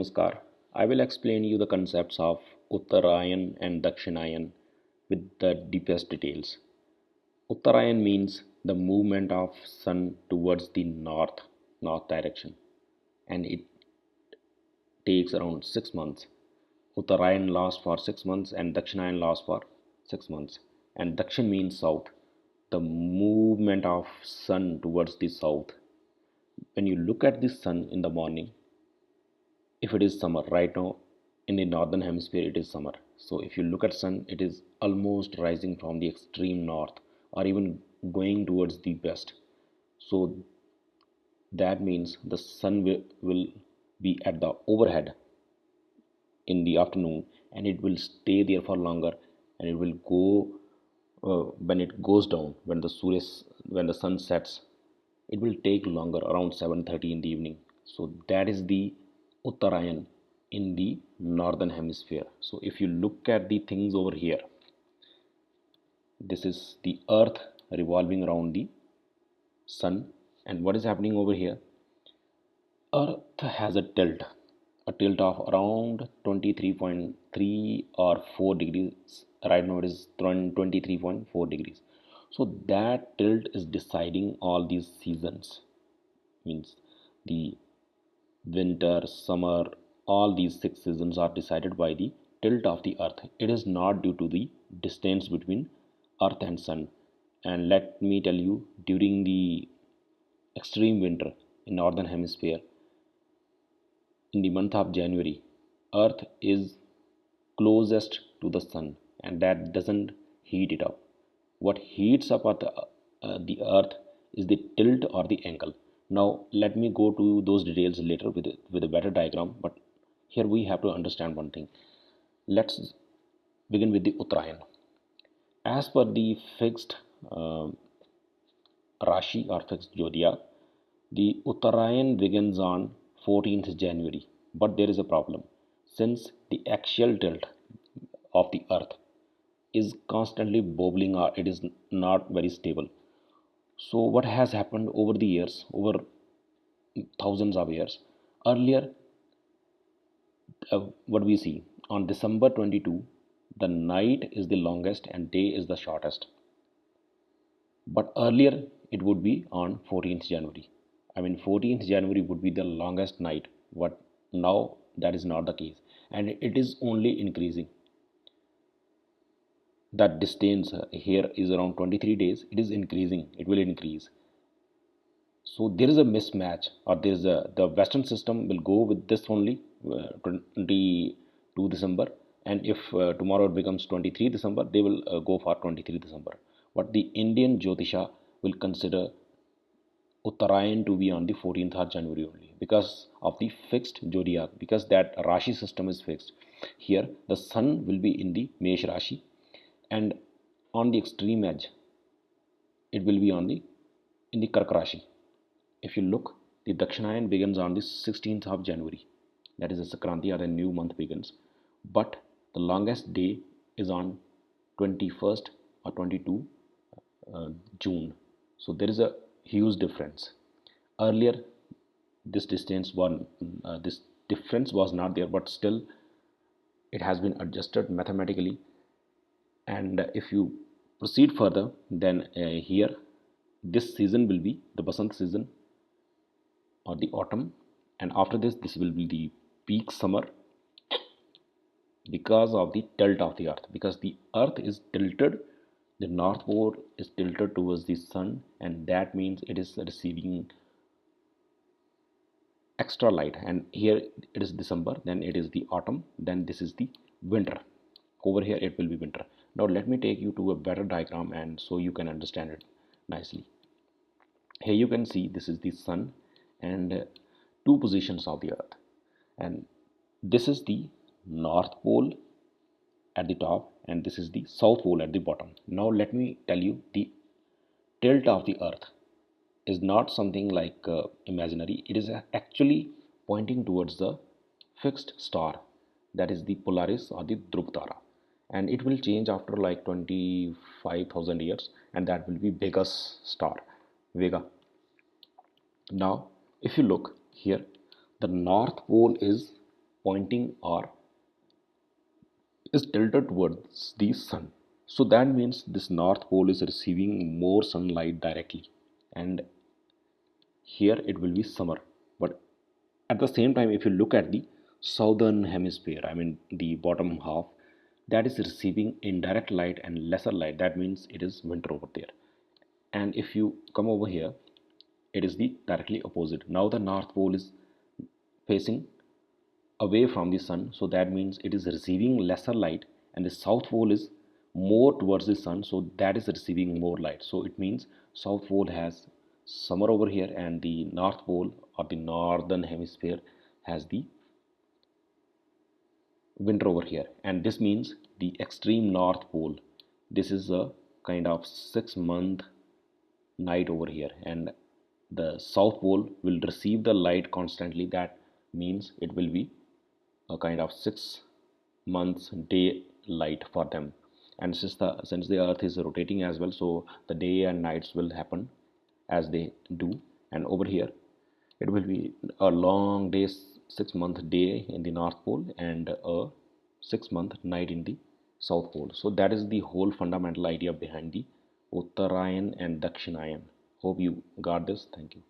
Namaskar. I will explain you the concepts of uttarayan and Dakshinayan with the deepest details. Uttarayan means the movement of sun towards the north direction, and it takes around 6 months. Uttarayan lasts for 6 months and Dakshinayan lasts for 6 months. And Dakshin means south, the movement of sun towards the south. When you look at the sun in the morning, if it is summer right now in the northern hemisphere, it is summer. So if you look at sun, it is almost rising from the extreme north or even going towards the west. So that means the sun will be at the overhead in the afternoon, and it will stay there for longer, and it will go when it goes down, when the sun sets, it will take longer, around 7:30 in the evening. So that is the uttarayan in the northern hemisphere. So if you look at the things over here, this is the earth revolving around the sun. And what is happening over here, earth has a tilt of around 23.3 or 4 degrees. Right now it is 23.4 degrees. So that tilt is deciding all these seasons, means the winter, summer, all these 6 seasons are decided by the tilt of the earth. It is not due to the distance between earth and sun. And let me tell you, during the extreme winter in northern hemisphere, in the month of January, earth is closest to the sun, and that doesn't heat it up. What heats up at the earth is the tilt or the angle. Now let me go to those details later with a better diagram, but here we have to understand one thing. Let's begin with the uttarayan. As per the fixed uh, rashi or fixed zodiac, the uttarayan begins on 14th January. But there is a problem, since the axial tilt of the earth is constantly bobbling, or it is not very stable. So what has happened over the years, over thousands of years, earlier, what we see on December 22, the night is the longest and day is the shortest. But earlier it would be on 14th January. I mean, 14th January would be the longest night, but now that is not the case, and it is only increasing. That distance here is around 23 days. It is increasing, it will increase. So there is a mismatch, or there is a, the western system will go with this only, 22 December, and if tomorrow it becomes 23 December, they will go for 23 December. But the Indian Jyotisha will consider Uttarayan to be on the 14th of January only, because of the fixed zodiac, because that Rashi system is fixed. Here the sun will be in the Mesh Rashi, and on the extreme edge it will be on the in the Kark Rashi. If you look, the Dakshinayan begins on the 16th of January, that is the Sakranti, or the new month begins, but the longest day is on 21st or 22 June. So there is a huge difference. Earlier, this difference was not there, but still it has been adjusted mathematically. And if you proceed further, then here this season will be the Basant season or the autumn, and after this will be the peak summer, because of the tilt of the earth, because the earth is tilted, the north pole is tilted towards the sun, and that means it is receiving extra light. And here it is December, then it is the autumn, then this is the winter. Over here it will be winter. Now let me take you to a better diagram, and so you can understand it nicely. Here you can see this is the sun, and two positions of the earth, and this is the north pole at the top, and this is the south pole at the bottom. Now let me tell you, the tilt of the earth is not something like imaginary. It is actually pointing towards the fixed star, that is the Polaris or the Dhruv Tara, and it will change after like 25,000 years, and that will be Vega's star, Vega. Now if you look here, the north pole is pointing or is tilted towards the sun. So that means this north pole is receiving more sunlight directly, and here it will be summer. But at the same time, if you look at the southern hemisphere, I mean the bottom half, that is receiving indirect light and lesser light. That means it is winter over there. And if you come over here, it is the directly opposite. Now the north pole is facing away from the sun, so that means it is receiving lesser light, and the south pole is more towards the sun, so that is receiving more light. So it means south pole has summer over here, and the north pole or the northern hemisphere has the winter over here. And this means the extreme north pole, this is a kind of 6 month night over here, and the south pole will receive the light constantly. That means it will be a kind of 6 months day light for them. And since the earth is rotating as well, so the day and nights will happen as they do. And over here it will be a long day, 6 month day in the north pole, and a 6 month night in the south pole. So that is the whole fundamental idea behind the uttarayan and dakshinayan. Hope you got this. Thank you.